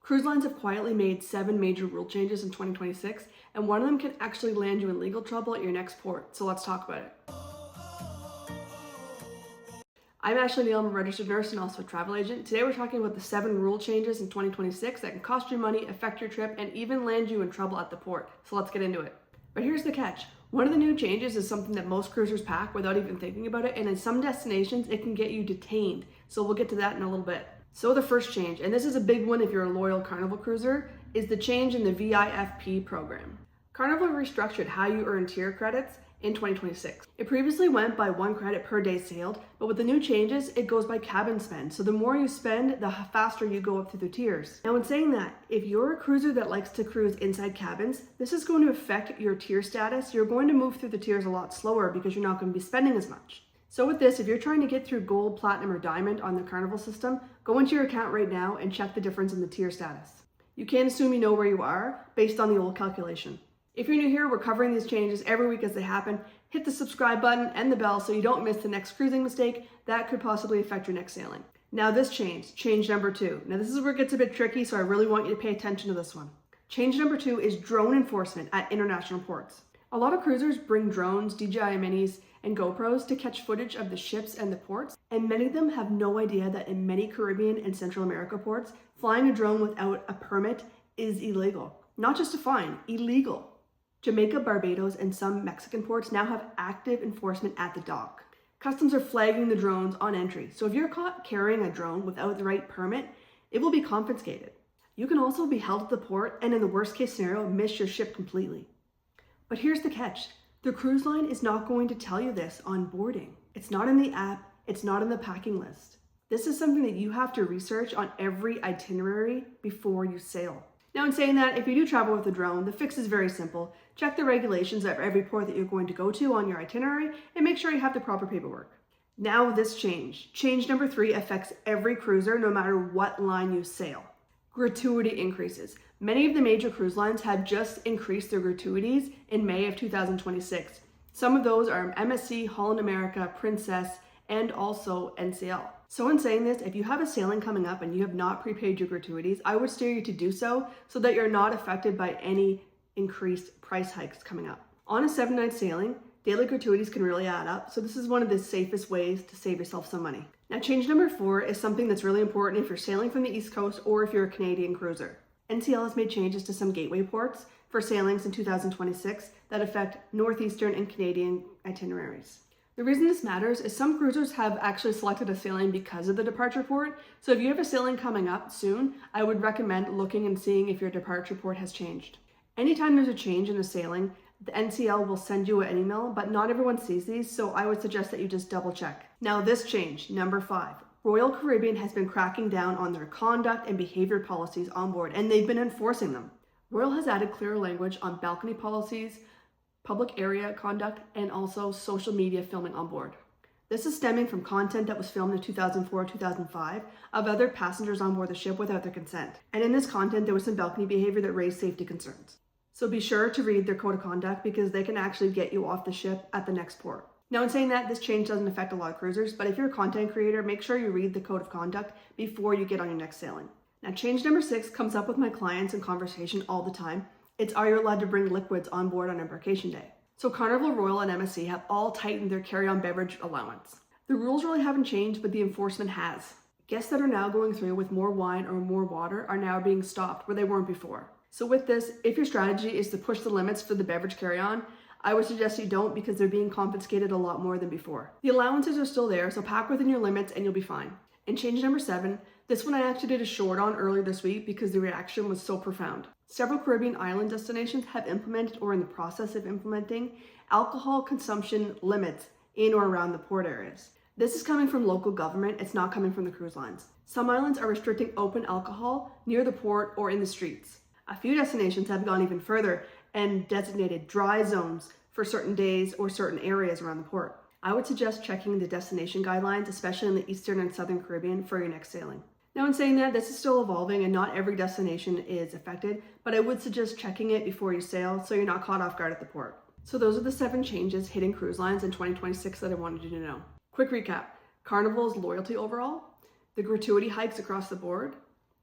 Cruise lines have quietly made 7 major rule changes in 2026, and one of them can actually land you in legal trouble at your next port, so let's talk about it. I'm Ashley Neal, I'm a registered nurse and also a travel agent. Today we're talking about the 7 rule changes in 2026 that can cost you money, affect your trip, and even land you in trouble at the port. So let's get into it. But here's the catch. One of the new changes is something that most cruisers pack without even thinking about it, and in some destinations it can get you detained. So we'll get to that in a little bit. So the first change, and this is a big one if you're a loyal Carnival cruiser, is the change in the VIFP program. Carnival restructured how you earn tier credits in 2026. It previously went by 1 credit per day sailed, but with the new changes, it goes by cabin spend. So the more you spend, the faster you go up through the tiers. Now in saying that, if you're a cruiser that likes to cruise inside cabins, this is going to affect your tier status. You're going to move through the tiers a lot slower because you're not going to be spending as much. So with this, if you're trying to get through gold, platinum, or diamond on the Carnival system, go into your account right now and check the difference in the tier status. You can't assume you know where you are based on the old calculation. If you're new here, we're covering these changes every week as they happen. Hit the subscribe button and the bell so you don't miss the next cruising mistake that could possibly affect your next sailing. Now this change number 2. Now this is where it gets a bit tricky, so I really want you to pay attention to this one. Change number 2 is drone enforcement at international ports. A lot of cruisers bring drones, DJI minis, and GoPros to catch footage of the ships and the ports, and many of them have no idea that in many Caribbean and Central America ports, flying a drone without a permit is illegal. Not just a fine, illegal. Jamaica, Barbados, and some Mexican ports now have active enforcement at the dock. Customs are flagging the drones on entry, so if you're caught carrying a drone without the right permit, it will be confiscated. You can also be held at the port and in the worst case scenario, miss your ship completely. But here's the catch. The cruise line is not going to tell you this on boarding. It's not in the app, it's not in the packing list. This is something that you have to research on every itinerary before you sail. Now in saying that, if you do travel with a drone, the fix is very simple. Check the regulations of every port that you're going to go to on your itinerary and make sure you have the proper paperwork. Now this change number 3 affects every cruiser no matter what line you sail. Gratuity increases. Many of the major cruise lines have just increased their gratuities in May of 2026. Some of those are MSC, Holland America, Princess, and also NCL. So in saying this, if you have a sailing coming up and you have not prepaid your gratuities, I would steer you to do so that you're not affected by any increased price hikes coming up. On a 7-night sailing, daily gratuities can really add up, so this is one of the safest ways to save yourself some money. Now change number 4 is something that's really important if you're sailing from the East Coast or if you're a Canadian cruiser. NCL has made changes to some gateway ports for sailings in 2026 that affect Northeastern and Canadian itineraries. The reason this matters is some cruisers have actually selected a sailing because of the departure port. So if you have a sailing coming up soon, I would recommend looking and seeing if your departure port has changed. Anytime there's a change in a sailing, the NCL will send you an email, but not everyone sees these, so I would suggest that you just double check. Now this change, number 5. Royal Caribbean has been cracking down on their conduct and behavior policies on board, and they've been enforcing them. Royal has added clearer language on balcony policies, public area conduct, and also social media filming on board. This is stemming from content that was filmed in 2004-2005 of other passengers on board the ship without their consent. And in this content, there was some balcony behavior that raised safety concerns. So be sure to read their code of conduct because they can actually get you off the ship at the next port. Now in saying that, this change doesn't affect a lot of cruisers, but if you're a content creator, make sure you read the code of conduct before you get on your next sailing. Now change number 6 comes up with my clients in conversation all the time. It's are you allowed to bring liquids on board on embarkation day? So Carnival, Royal, and MSC have all tightened their carry-on beverage allowance. The rules really haven't changed, but the enforcement has. Guests that are now going through with more wine or more water are now being stopped where they weren't before. So with this, if your strategy is to push the limits for the beverage carry-on, I would suggest you don't because they're being confiscated a lot more than before. The allowances are still there, so pack within your limits and you'll be fine. And change number 7, this one I actually did a short on earlier this week because the reaction was so profound. Several Caribbean island destinations have implemented or in the process of implementing alcohol consumption limits in or around the port areas. This is coming from local government, it's not coming from the cruise lines. Some islands are restricting open alcohol near the port or in the streets. A few destinations have gone even further and designated dry zones for certain days or certain areas around the port. I would suggest checking the destination guidelines, especially in the Eastern and Southern Caribbean, for your next sailing. Now in saying that, this is still evolving and not every destination is affected, but I would suggest checking it before you sail so you're not caught off guard at the port. So those are the 7 changes hitting cruise lines in 2026 that I wanted you to know. Quick recap: Carnival's loyalty overhaul, the gratuity hikes across the board,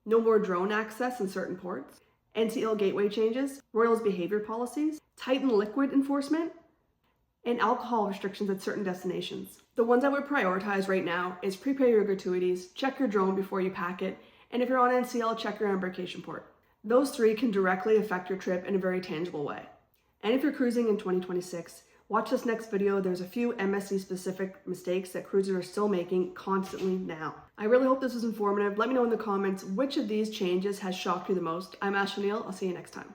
no more drone access in certain ports, NCL gateway changes, Royals behavior policies, tightened liquid enforcement, and alcohol restrictions at certain destinations. The ones I would prioritize right now is prepay your gratuities, check your drone before you pack it, and if you're on NCL, check your embarkation port. Those three can directly affect your trip in a very tangible way. And if you're cruising in 2026, watch this next video. There's a few MSC specific mistakes that cruisers are still making constantly now. I really hope this was informative. Let me know in the comments which of these changes has shocked you the most. I'm Ash O'Neill. I'll see you next time.